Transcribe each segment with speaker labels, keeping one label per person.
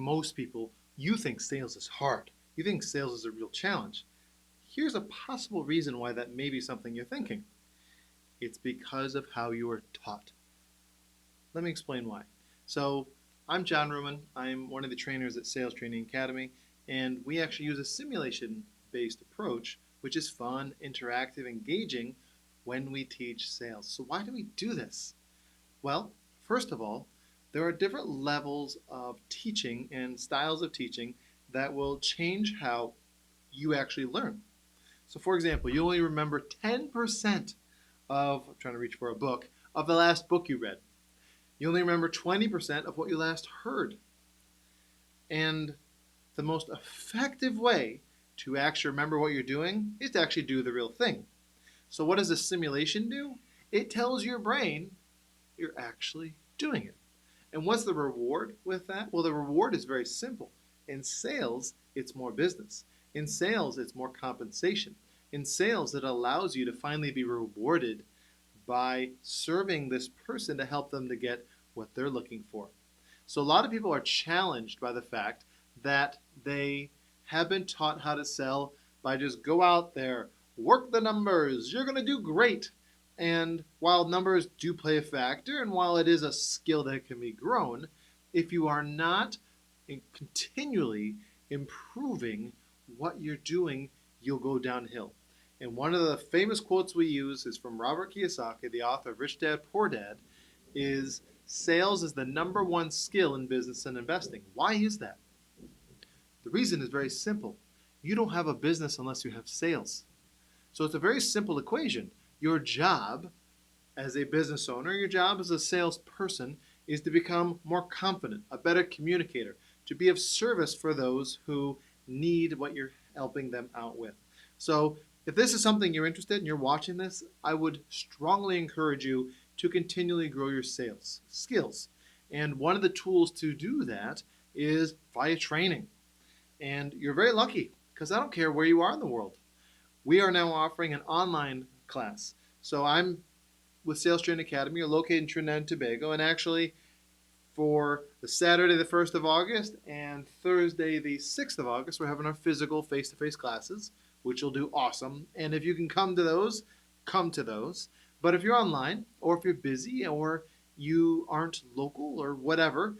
Speaker 1: most people, you think sales is hard. You think sales is a real challenge. Here's a possible reason why that may be something you're thinking. It's because of how you are taught. Let me explain why. So, I'm John Ruman. I'm one of the trainers at Sales Training Academy, and we actually use a simulation-based approach, which is fun, interactive, engaging when we teach sales. So why do we do this? Well, first of all, there are different levels of teaching and styles of teaching that will change how you actually learn. So for example, you only remember 10% of, I'm trying to reach for a book, of the last book you read. You only remember 20% of what you last heard. And the most effective way to actually remember what you're doing is to actually do the real thing. So what does a simulation do? It tells your brain you're actually doing it. And what's the reward with that? Well, the reward is very simple. In sales, it's more business. In sales, it's more compensation. In sales, it allows you to finally be rewarded by serving this person to help them to get what they're looking for. So a lot of people are challenged by the fact that they have been taught how to sell by just go out there, work the numbers, you're going to do great. And while numbers do play a factor, and while it is a skill that can be grown, if you are not continually improving what you're doing, you'll go downhill. And one of the famous quotes we use is from Robert Kiyosaki, the author of Rich Dad, Poor Dad, is sales is the #1 skill in business and investing. Why is that? The reason is very simple. You don't have a business unless you have sales. So it's a very simple equation. Your job as a business owner, your job as a salesperson is to become more confident, a better communicator, to be of service for those who need what you're helping them out with. So if this is something you're interested in, and you're watching this, I would strongly encourage you to continually grow your sales skills. And one of the tools to do that is via training. And you're very lucky because I don't care where you are in the world. We are now offering an online class. So I'm with Sales Training Academy. We're located in Trinidad and Tobago. And actually, for the Saturday the 1st of August and Thursday the 6th of August, we're having our physical face-to-face classes, which will do awesome. And if you can come to those, come to those. But if you're online, or if you're busy, or you aren't local, or whatever,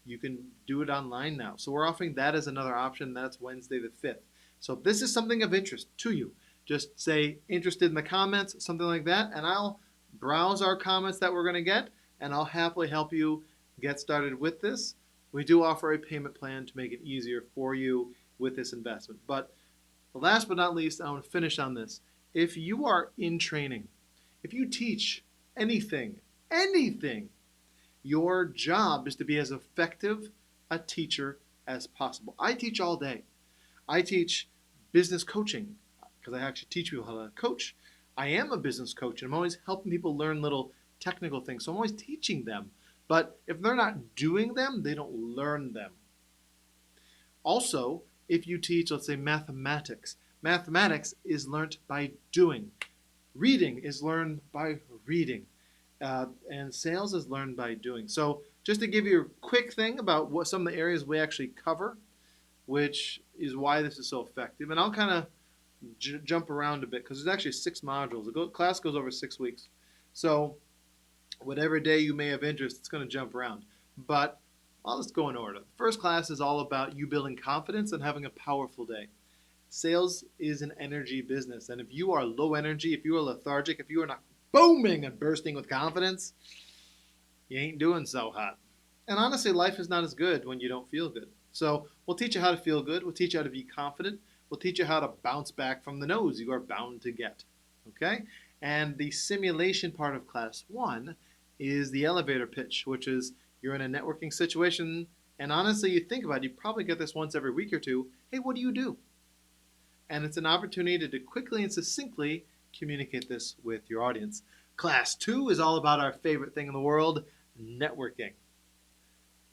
Speaker 1: you can do it online now. So we're offering that as another option. That's Wednesday the 5th. So if this is something of interest to you, just say interested in the comments, something like that, and I'll browse our comments that we're going to get, and I'll happily help you get started with this. We do offer a payment plan to make it easier for you with this investment. But last but not least, I want to finish on this. If you are in training, if you teach anything, your job is to be as effective a teacher as possible. I teach all day. I teach business coaching because I actually teach people how to coach. I am a business coach, and I'm always helping people learn little technical things. So I'm always teaching them. But if they're not doing them, they don't learn them. Also, if you teach, let's say, mathematics, mathematics is learned by doing. Reading is learned by reading. And sales is learned by doing. So just to give you a quick thing about what some of the areas we actually cover, which is why this is so effective. And I'll kind of jump around a bit because there's actually 6 modules. The class goes over 6 weeks. So whatever day you may have interest, it's going to jump around. But I'll just go in order. The first class is all about you building confidence and having a powerful day. Sales is an energy business. And if you are low energy, if you are lethargic, if you are not booming and bursting with confidence, you ain't doing so hot. And honestly, life is not as good when you don't feel good. So we'll teach you how to feel good. We'll teach you how to be confident. We'll teach you how to bounce back from the nose you are bound to get. Okay? And the simulation part of class 1 is the elevator pitch, which is you're in a networking situation. And honestly, you think about it, you probably get this once every week or two. Hey, what do you do? And it's an opportunity to quickly and succinctly communicate this with your audience. Class 2 is all about our favorite thing in the world, networking.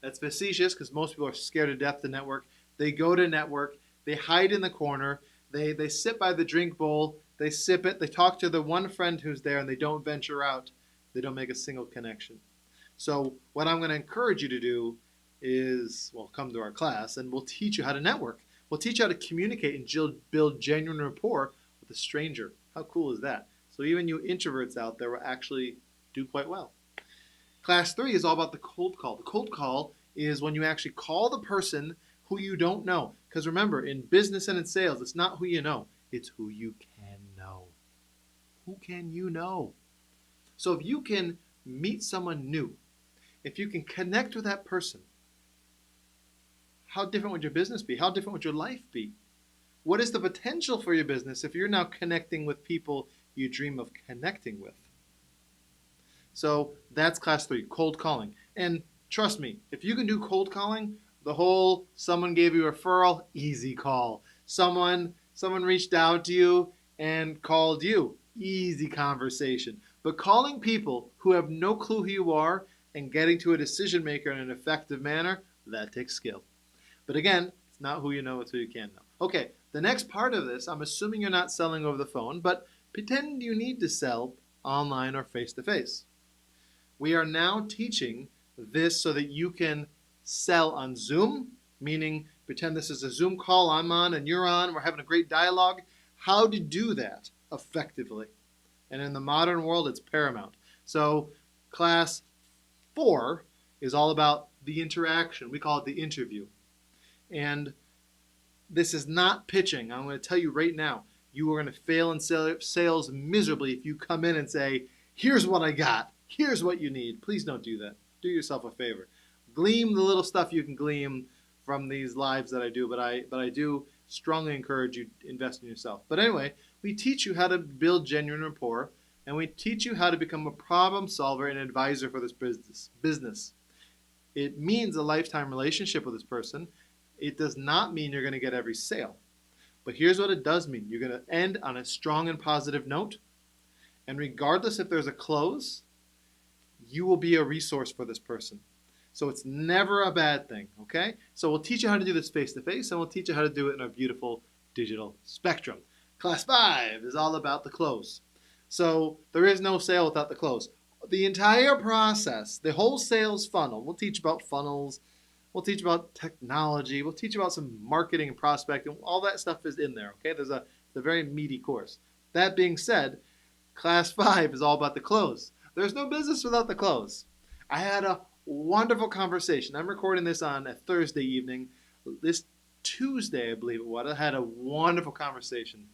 Speaker 1: That's facetious because most people are scared to death to network. They go to network, they hide in the corner, they sit by the drink bowl, they sip it, they talk to the one friend who's there, and they don't venture out. They don't make a single connection. So what I'm going to encourage you to do is, well, come to our class and we'll teach you how to network. We'll teach you how to communicate and build genuine rapport with a stranger. How cool is that? So even you introverts out there will actually do quite well. Class 3 is all about the cold call. The cold call is when you actually call the person who you don't know. Because remember, in business and in sales, it's not who you know, it's who you can know. Who can you know? So if you can meet someone new, if you can connect with that person, how different would your business be? How different would your life be? What is the potential for your business if you're now connecting with people you dream of connecting with? So that's class 3, cold calling. And trust me, if you can do cold calling, the whole someone gave you a referral, easy call. Someone reached out to you and called you, easy conversation. But calling people who have no clue who you are and getting to a decision maker in an effective manner, that takes skill. But again, it's not who you know, it's who you can know. Okay, the next part of this, I'm assuming you're not selling over the phone, but pretend you need to sell online or face-to-face. We are now teaching this so that you can sell on Zoom, meaning pretend this is a Zoom call I'm on and you're on, we're having a great dialogue. How to do that effectively. And in the modern world, it's paramount. So class 4 is all about the interaction. We call it the interview. And this is not pitching. I'm going to tell you right now, you are going to fail in sales miserably if you come in and say, here's what I got. Here's what you need. Please don't do that. Do yourself a favor. Glean the little stuff you can glean from these lives that I do, but I do strongly encourage you to invest in yourself. But anyway, we teach you how to build genuine rapport, and we teach you how to become a problem solver and advisor for this business. It means a lifetime relationship with this person. It does not mean you're going to get every sale. But here's what it does mean. You're going to end on a strong and positive note. And regardless if there's a close, you will be a resource for this person. So it's never a bad thing, okay? So we'll teach you how to do this face-to-face, and we'll teach you how to do it in a beautiful digital spectrum. Class 5 is all about the close. So there is no sale without the close. The entire process, the whole sales funnel, we'll teach about funnels, we'll teach about technology, we'll teach about some marketing and prospecting. All that stuff is in there, okay? It's a very meaty course. That being said, class 5 is all about the close. There's no business without the close. I had a wonderful conversation. I'm recording this on a Thursday evening. This Tuesday, I believe it was, I had a wonderful conversation.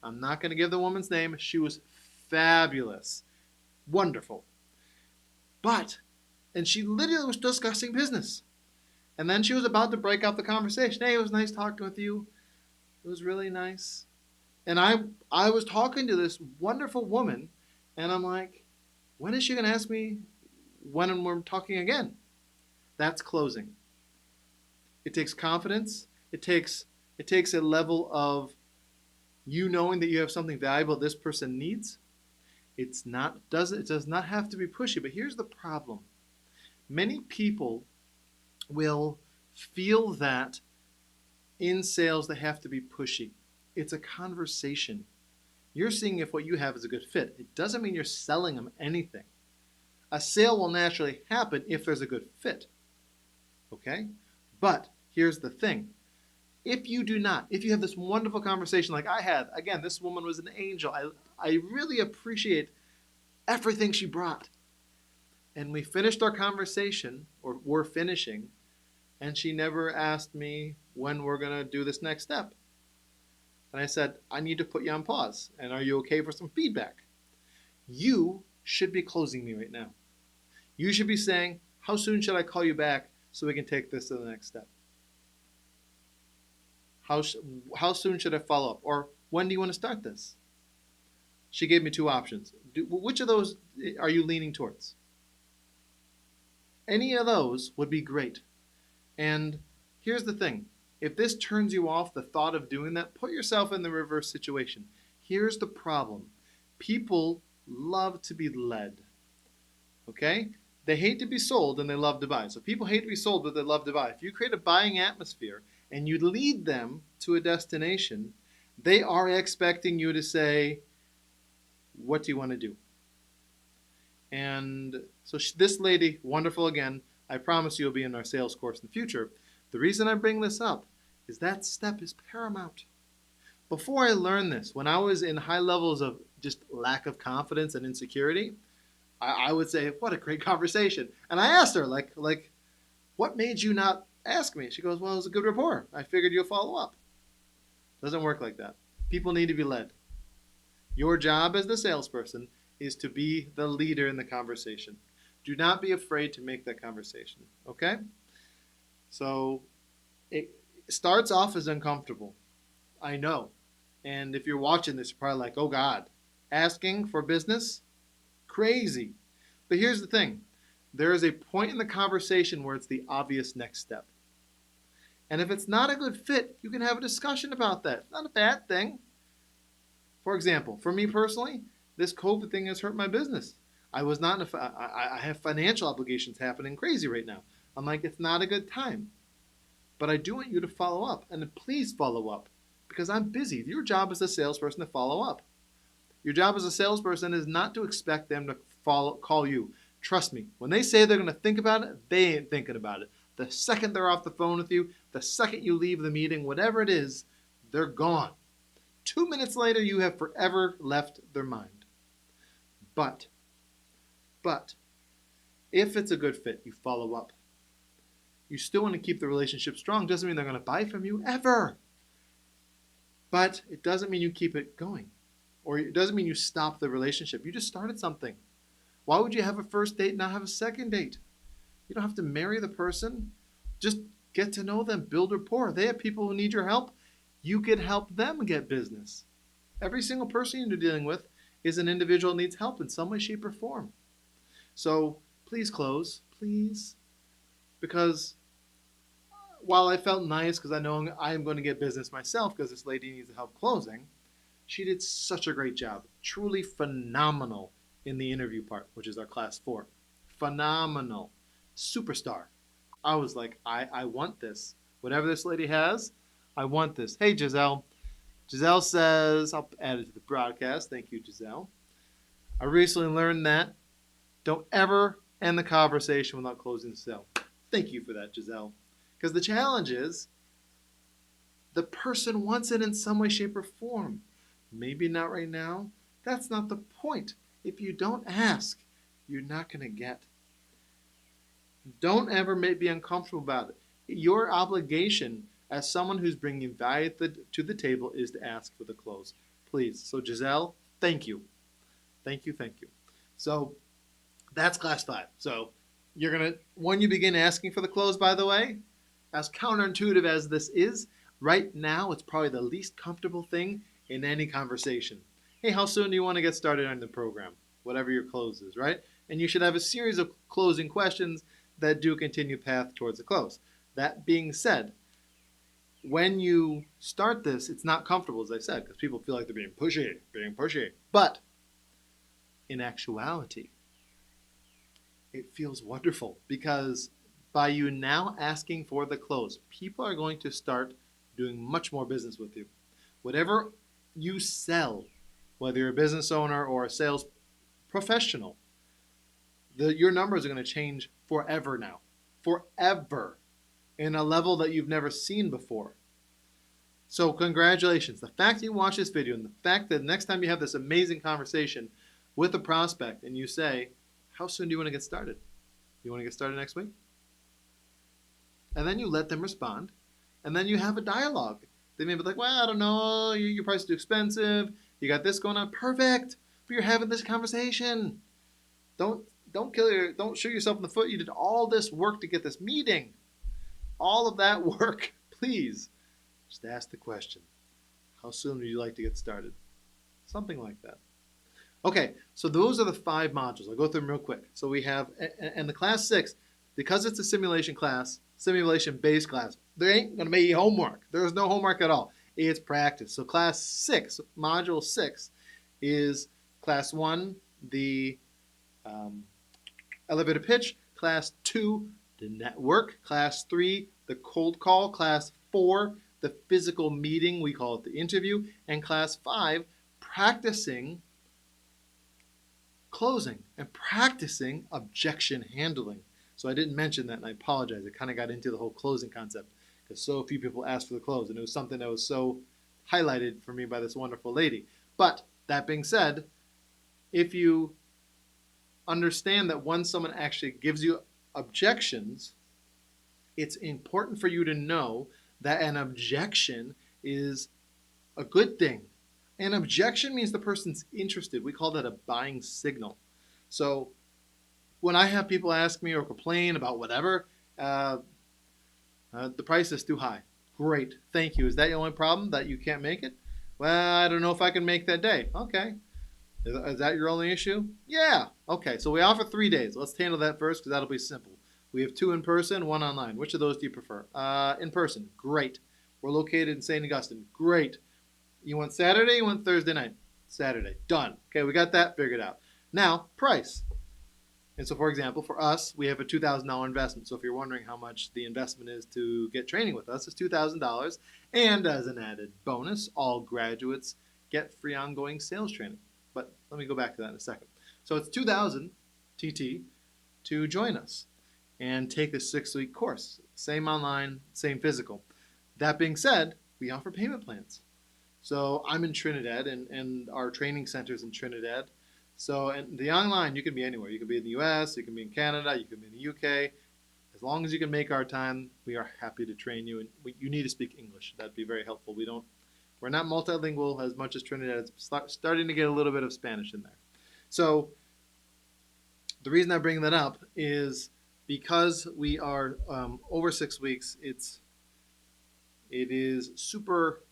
Speaker 1: I'm not going to give the woman's name. She was fabulous. Wonderful. And she literally was discussing business. And then she was about to break up the conversation. Hey, it was nice talking with you. It was really nice. And I was talking to this wonderful woman, and I'm like, when is she going to ask me when we're talking again? That's closing. It takes confidence. It takes a level of you knowing that you have something valuable this person needs. It does not have to be pushy, but here's the problem. Many people will feel that in sales they have to be pushy. It's a conversation. You're seeing if what you have is a good fit. It doesn't mean you're selling them anything. A sale will naturally happen if there's a good fit. Okay? But here's the thing. If you have this wonderful conversation like I had, again, this woman was an angel. I really appreciate everything she brought. And we finished our conversation, or we're finishing, and she never asked me when we're going to do this next step. And I said, I need to put you on pause. And are you okay for some feedback? You should be closing me right now. You should be saying, how soon should I call you back so we can take this to the next step? How soon should I follow up? Or when do you want to start this? She gave me 2 options. Which of those are you leaning towards? Any of those would be great. And here's the thing. If this turns you off, the thought of doing that, put yourself in the reverse situation. Here's the problem. People love to be led. Okay? They hate to be sold and they love to buy. So people hate to be sold, but they love to buy. If you create a buying atmosphere and you lead them to a destination, they are expecting you to say, what do you want to do? And so this lady, wonderful again, I promise you'll be in our sales course in the future. The reason I bring this up is that step is paramount. Before I learned this, when I was in high levels of just lack of confidence and insecurity, I would say, what a great conversation. And I asked her, what made you not ask me? She goes, well, it was a good rapport. I figured you'll follow up. Doesn't work like that. People need to be led. Your job as the salesperson is to be the leader in the conversation. Do not be afraid to make that conversation, okay? So it starts off as uncomfortable. I know. And if you're watching this, you're probably like, oh God, asking for business? Crazy. But here's the thing. There is a point in the conversation where it's the obvious next step. And if it's not a good fit, you can have a discussion about that. It's not a bad thing. For example, for me personally, this COVID thing has hurt my business. I have financial obligations happening crazy right now. I'm like, it's not a good time. But I do want you to follow up. And please follow up. Because I'm busy. Your job as a salesperson to follow up. Your job as a salesperson is not to expect them to call you. Trust me, when they say they're going to think about it, they ain't thinking about it. The second they're off the phone with you, the second you leave the meeting, whatever it is, they're gone. 2 minutes later, you have forever left their mind. But, if it's a good fit, you follow up. You still want to keep the relationship strong. Doesn't mean they're going to buy from you, ever. But it doesn't mean you keep it going. Or it doesn't mean you stop the relationship. You just started something. Why would you have a first date and not have a second date? You don't have to marry the person. Just get to know them, build rapport. They have people who need your help. You could help them get business. Every single person you're dealing with is an individual who needs help in some way, shape, or form. So please close, please. Because while I felt nice because I know I am going to get business myself because this lady needs help closing, she did such a great job. Truly phenomenal in the interview part, which is our class 4. Phenomenal. Superstar. I was like, I want this. Whatever this lady has, I want this. Hey, Giselle. Giselle says, I'll add it to the broadcast. Thank you, Giselle. I recently learned that don't ever end the conversation without closing the sale. Thank you for that, Giselle. Because the challenge is the person wants it in some way, shape, or form. Maybe not right now. That's not the point. If you don't ask, you're not going to get. Don't ever be uncomfortable about it. Your obligation as someone who's bringing value to the table is to ask for the close. Please. So Giselle, thank you. Thank you, thank you. So that's class 5. So you're going to, when you begin asking for the close, by the way, as counterintuitive as this is, right now it's probably the least comfortable thing in any conversation. Hey, how soon do you want to get started on the program? Whatever your close is, right? And you should have a series of closing questions that do continue path towards a close. That being said, when you start this, it's not comfortable, as I said, because people feel like they're being pushy. But in actuality, it feels wonderful because by you now asking for the close, people are going to start doing much more business with you. Whatever you sell, whether you're a business owner or a sales professional, your numbers are going to change forever now. Forever. In a level that you've never seen before. So congratulations. The fact you watch this video and the fact that next time you have this amazing conversation with a prospect and you say, how soon do you want to get started? You want to get started next week? And then you let them respond. And then you have a dialogue. They may be like, well, I don't know. Your price is too expensive. You got this going on. Perfect. But you're having this conversation. Don't shoot yourself in the foot. You did all this work to get this meeting. All of that work, please, just ask the question. How soon would you like to get started? Something like that. Okay, so those are the 5 modules. I'll go through them real quick. So we have, and the class 6, because it's a simulation class, simulation-based class, there ain't going to be homework. There's no homework at all. It's practice. So class 6, module 6, is class 1, the elevator pitch, class 2, the network, class 3, the cold call, class 4, the physical meeting, we call it the interview, and class 5, practicing closing and practicing objection handling. So I didn't mention that, and I apologize. I kind of got into the whole closing concept because so few people asked for the close, and it was something that was so highlighted for me by this wonderful lady. But that being said, if you understand that when someone actually gives you objections, it's important for you to know that an objection is a good thing. An objection means the person's interested. We call that a buying signal. So when I have people ask me or complain about whatever, the price is too high. Great, thank you. Is that your only problem, that you can't make it? Well, I don't know if I can make that day. Okay. Is that your only issue? Yeah. Okay, so we offer 3 days. Let's handle that first because that'll be simple. We have 2 in person, 1 online. Which of those do you prefer? In person. Great. We're located in St. Augustine. Great. You want Saturday? You want Thursday night? Saturday. Done. Okay, we got that figured out. Now, price. And so, for example, for us, we have a $2,000 investment. So if you're wondering how much the investment is to get training with us, it's $2,000. And as an added bonus, all graduates get free ongoing sales training. But let me go back to that in a second. So it's $2,000 TT to join us and take a 6-week course. Same online, same physical. That being said, we offer payment plans. So I'm in Trinidad, and our training center's in Trinidad. So and the online, you can be anywhere. You can be in the US, you can be in Canada, you can be in the UK. As long as you can make our time, we are happy to train you. And you need to speak English. That'd be very helpful. We're not multilingual as much as Trinidad. It's starting to get a little bit of Spanish in there. So the reason I bring that up is because we are over 6 weeks. It is super.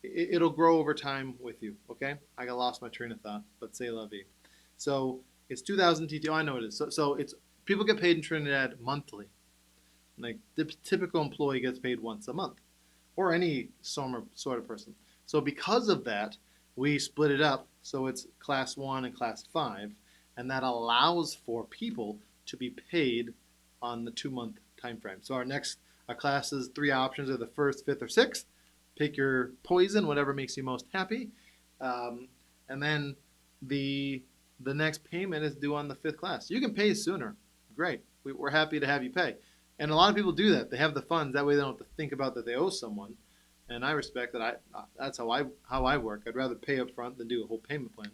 Speaker 1: It'll grow over time with you. Okay, I got lost my train of thought, but say la vie. So it's 2,000 TTO. I know it is. So it's people get paid in Trinidad monthly. Like the typical employee gets paid once a month, or any sort of person. So because of that, we split it up so it's class 1 and class 5, and that allows for people to be paid on the 2-month time frame. So our classes, 3 options are the 1st, 5th, or 6th. Pick your poison, whatever makes you most happy. And then the next payment is due on the 5th class. You can pay sooner. Great. We're happy to have you pay. And a lot of people do that. They have the funds. That way they don't have to think about that they owe someone. And I respect that. That's how I work. I'd rather pay up front than do a whole payment plan.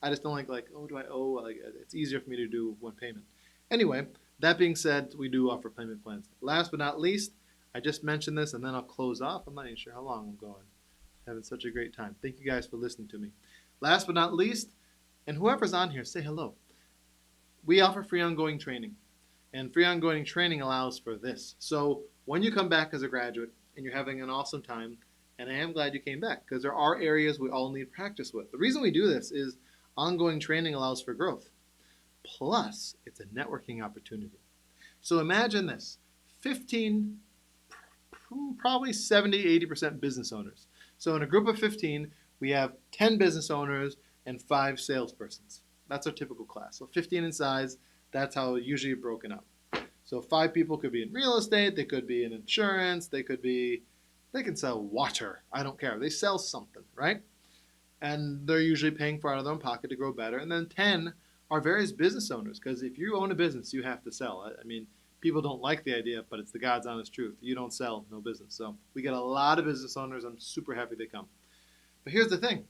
Speaker 1: I just don't like, oh, do I owe? Like, it's easier for me to do one payment. Anyway, that being said, we do offer payment plans. Last but not least, I just mentioned this, and then I'll close off. I'm not even sure how long I'm going. Having such a great time. Thank you guys for listening to me. Last but not least, and whoever's on here, say hello. We offer free ongoing training. And free ongoing training allows for this. So when you come back as a graduate and you're having an awesome time, and I am glad you came back because there are areas we all need practice with. The reason we do this is ongoing training allows for growth. Plus, it's a networking opportunity. So imagine this, 15, probably 70, 80% business owners. So in a group of 15, we have 10 business owners and 5 salespersons. That's our typical class. So 15 in size, that's how it's usually broken up. So 5 people could be in real estate, they could be in insurance, they can sell water. I don't care. They sell something, right? And they're usually paying for out of their own pocket to grow better. And then 10 are various business owners, because if you own a business, you have to sell. I mean, people don't like the idea, but it's the God's honest truth. You don't sell, no business. So we get a lot of business owners. I'm super happy they come. But here's the thing.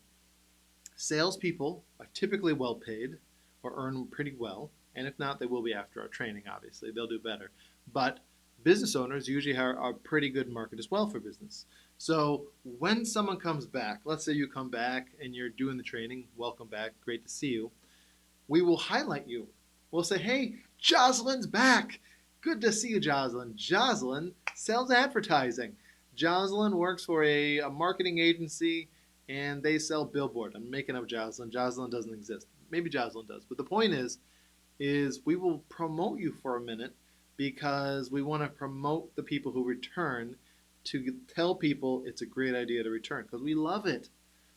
Speaker 1: Salespeople are typically well paid or earn pretty well. And if not, they will be after our training, obviously. They'll do better. But business owners usually are a pretty good market as well for business. So when someone comes back, let's say you come back and you're doing the training, welcome back, great to see you. We will highlight you. We'll say, hey, Jocelyn's back. Good to see you, Jocelyn. Jocelyn sells advertising. Jocelyn works for a marketing agency, and they sell billboard. I'm making up Jocelyn. Jocelyn doesn't exist. Maybe Jocelyn does. But the point is we will promote you for a minute because we want to promote the people who return to tell people it's a great idea to return because we love it.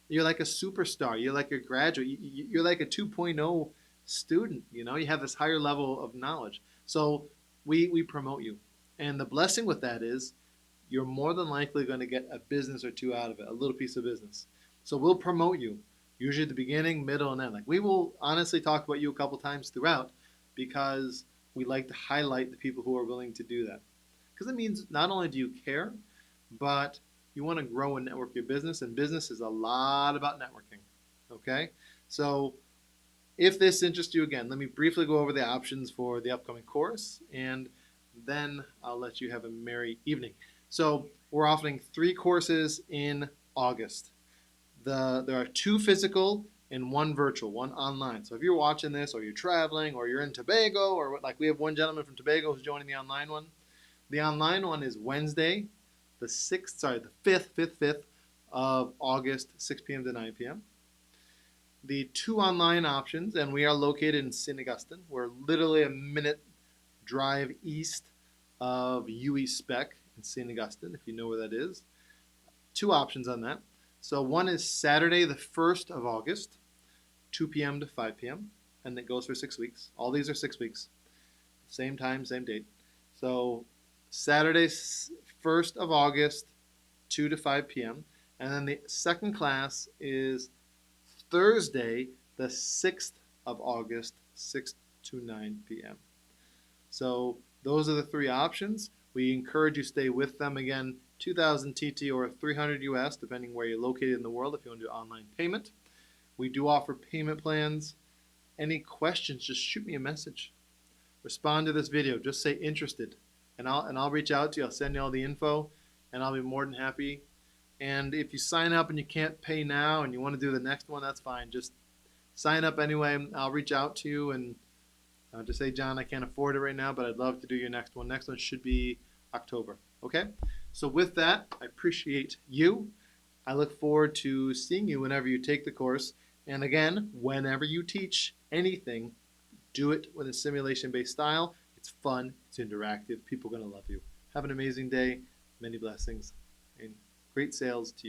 Speaker 1: You're like a superstar. You're like a graduate. You're like a 2.0 student. You know, you have this higher level of knowledge. So we promote you. And the blessing with that is you're more than likely going to get a business or 2 out of it, a little piece of business. So we'll promote you, usually at the beginning, middle, and end. Like we will honestly talk about you a couple times throughout because we like to highlight the people who are willing to do that. Because it means not only do you care, but you want to grow and network your business, and business is a lot about networking. Okay? So if this interests you, again, let me briefly go over the options for the upcoming course, and then I'll let you have a merry evening. So we're offering 3 courses in August. There are 2 physical and 1 virtual, 1 online. So if you're watching this, or you're traveling, or you're in Tobago, or like we have one gentleman from Tobago who's joining the online one. The online one is Wednesday, the 5th of August, 6 p.m. to 9 p.m. The 2 online options, and we are located in St. Augustine. We're literally a minute drive east of UE Spec in St. Augustine, if you know where that is. 2 options on that. So one is Saturday, the 1st of August, 2 p.m. to 5 p.m., and it goes for 6 weeks. All these are 6 weeks. Same time, same date. So Saturday, 1st of August, 2 to 5 p.m. And then the second class is Thursday, the 6th of August, 6 to 9 p.m. So those are the 3 options. We encourage you to stay with them. Again, 2,000 TT or 300 US, depending where you're located in the world if you want to do online payment. We do offer payment plans. Any questions, just shoot me a message. Respond to this video. Just say interested, and I'll reach out to you. I'll send you all the info, and I'll be more than happy. And if you sign up and you can't pay now and you want to do the next one, that's fine. Just sign up anyway. I'll reach out to you and just say, John, I can't afford it right now, but I'd love to do your next one. Next one should be October. Okay? So with that, I appreciate you. I look forward to seeing you whenever you take the course. And again, whenever you teach anything, do it with a simulation-based style. It's fun. It's interactive. People are going to love you. Have an amazing day. Many blessings. And great sales to you.